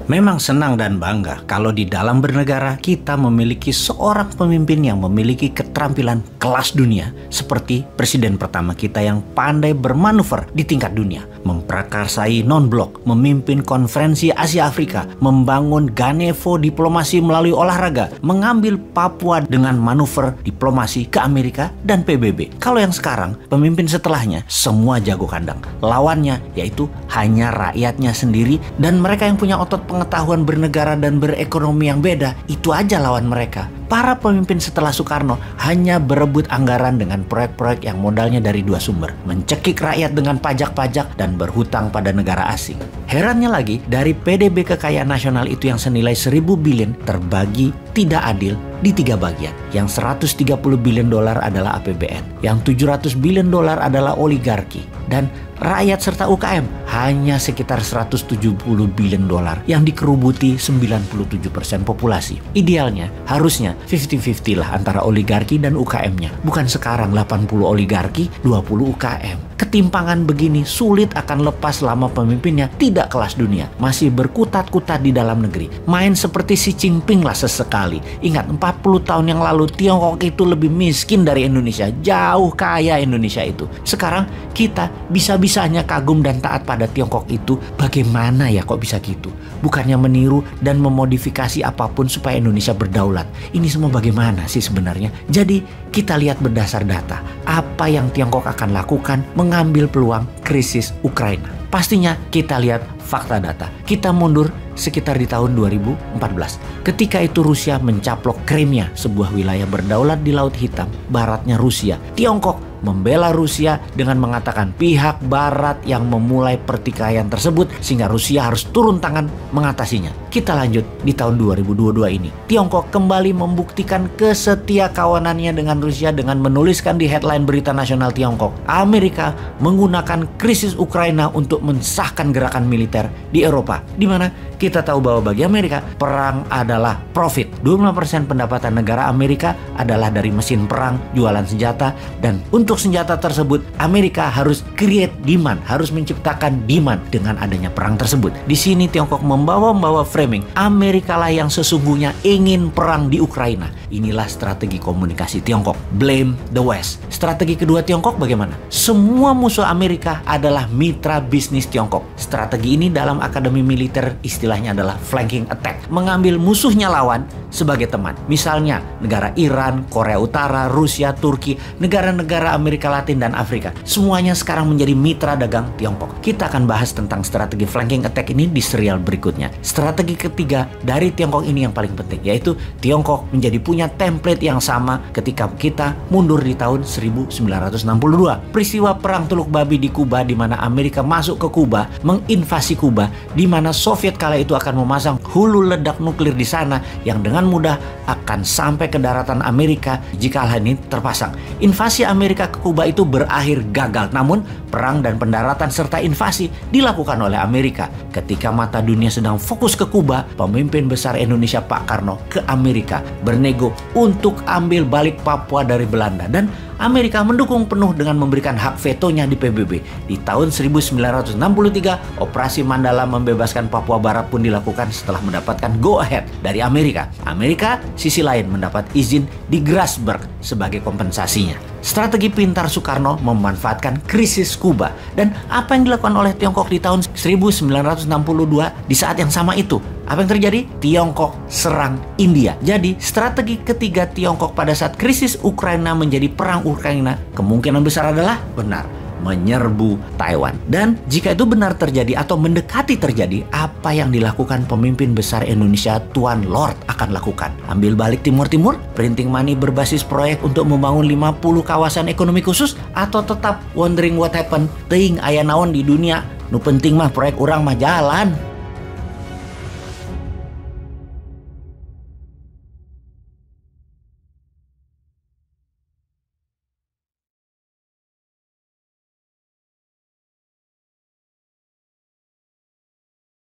Memang senang dan bangga kalau di dalam bernegara kita memiliki seorang pemimpin yang memiliki keterampilan kelas dunia seperti presiden pertama kita yang pandai bermanuver di tingkat dunia, memprakarsai non-blok, memimpin konferensi Asia Afrika, membangun Ganevo diplomasi melalui olahraga, mengambil Papua dengan manuver diplomasi ke Amerika dan PBB. Kalau yang sekarang, pemimpin setelahnya semua jago kandang. Lawannya yaitu hanya rakyatnya sendiri dan mereka yang punya otot pengetahuan bernegara dan berekonomi yang beda, itu aja lawan mereka. Para pemimpin setelah Soekarno hanya berebut anggaran dengan proyek-proyek yang modalnya dari dua sumber, mencekik rakyat dengan pajak-pajak dan berhutang pada negara asing. Herannya lagi, dari PDB kekayaan nasional itu yang senilai 1.000 billion terbagi tidak adil di 3 bagian. Yang 130 billion dolar adalah APBN, yang 700 billion dolar adalah oligarki, dan rakyat serta UKM hanya sekitar 170 billion dolar yang dikerubuti 97% populasi. Idealnya harusnya 50-50 lah antara oligarki dan UKM-nya. Bukan sekarang 80 oligarki, 20 UKM. Ketimpangan begini sulit akan lepas selama pemimpinnya tidak kelas dunia, masih berkutat-kutat di dalam negeri. Main seperti Xi Jinping lah sesekali. Ingat 40 tahun yang lalu Tiongkok itu lebih miskin dari Indonesia, jauh kaya Indonesia itu. Sekarang kita bisa-bisanya kagum dan taat pada Tiongkok itu. Bagaimana ya kok bisa gitu? Bukannya meniru dan memodifikasi apapun supaya Indonesia berdaulat. Ini semua bagaimana sih sebenarnya? Jadi kita lihat berdasar data, apa yang Tiongkok akan lakukan mengambil peluang krisis Ukraina. Pastinya kita lihat fakta data. Kita mundur sekitar di tahun 2014. Ketika itu Rusia mencaplok Crimea, sebuah wilayah berdaulat di Laut Hitam, baratnya Rusia. Tiongkok membela Rusia dengan mengatakan pihak barat yang memulai pertikaian tersebut sehingga Rusia harus turun tangan mengatasinya. Kita lanjut di tahun 2022 ini. Tiongkok kembali membuktikan kesetiakawanannya dengan Rusia dengan menuliskan di headline berita nasional Tiongkok, Amerika menggunakan krisis Ukraina untuk mensahkan gerakan militer di Eropa, di mana kita tahu bahwa bagi Amerika perang adalah profit. 25% pendapatan negara Amerika adalah dari mesin perang, jualan senjata, dan untuk senjata tersebut Amerika harus create demand, harus menciptakan demand dengan adanya perang tersebut. Di sini Tiongkok membawa framing Amerika lah yang sesungguhnya ingin perang di Ukraina. Inilah strategi komunikasi Tiongkok, blame the West. Strategi kedua Tiongkok bagaimana? Semua musuh Amerika adalah mitra bisnis Tiongkok. Strategi ini dalam akademi militer istilahnya adalah flanking attack, mengambil musuhnya lawan sebagai teman. Misalnya negara Iran, Korea Utara, Rusia, Turki, negara-negara Amerika Latin dan Afrika. Semuanya sekarang menjadi mitra dagang Tiongkok. Kita akan bahas tentang strategi flanking attack ini di serial berikutnya. Strategi ketiga dari Tiongkok ini yang paling penting, yaitu Tiongkok menjadi punya template yang sama ketika kita mundur di tahun 1962. Peristiwa perang Teluk Babi di Kuba, di mana Amerika masuk ke Kuba, menginvasi Kuba, di mana Soviet kala itu akan memasang hulu ledak nuklir di sana yang dengan mudah akan sampai ke daratan Amerika jika hal ini terpasang. Invasi Amerika ke Kuba itu berakhir gagal, namun perang dan pendaratan serta invasi dilakukan oleh Amerika. Ketika mata dunia sedang fokus ke Kuba, pemimpin besar Indonesia Pak Karno ke Amerika bernego untuk ambil balik Papua dari Belanda, dan Amerika mendukung penuh dengan memberikan hak vetonya di PBB. Di tahun 1963, Operasi Mandala membebaskan Papua Barat pun dilakukan setelah mendapatkan go ahead dari Amerika. Amerika sisi lain mendapat izin di Grasberg sebagai kompensasinya. Strategi pintar Soekarno memanfaatkan krisis Kuba. Dan apa yang dilakukan oleh Tiongkok di tahun 1962 di saat yang sama itu? Apa yang terjadi? Tiongkok serang India. Jadi strategi ketiga Tiongkok pada saat krisis Ukraina menjadi perang Ukraina kemungkinan besar adalah benar, menyerbu Taiwan. Dan jika itu benar terjadi atau mendekati terjadi, apa yang dilakukan pemimpin besar Indonesia Tuan Lord akan lakukan? Ambil balik Timur Timur, printing money berbasis proyek untuk membangun 50 kawasan ekonomi khusus, atau tetap wondering what happened, teuing aya naon di dunia, nu penting mah proyek urang mah jalan.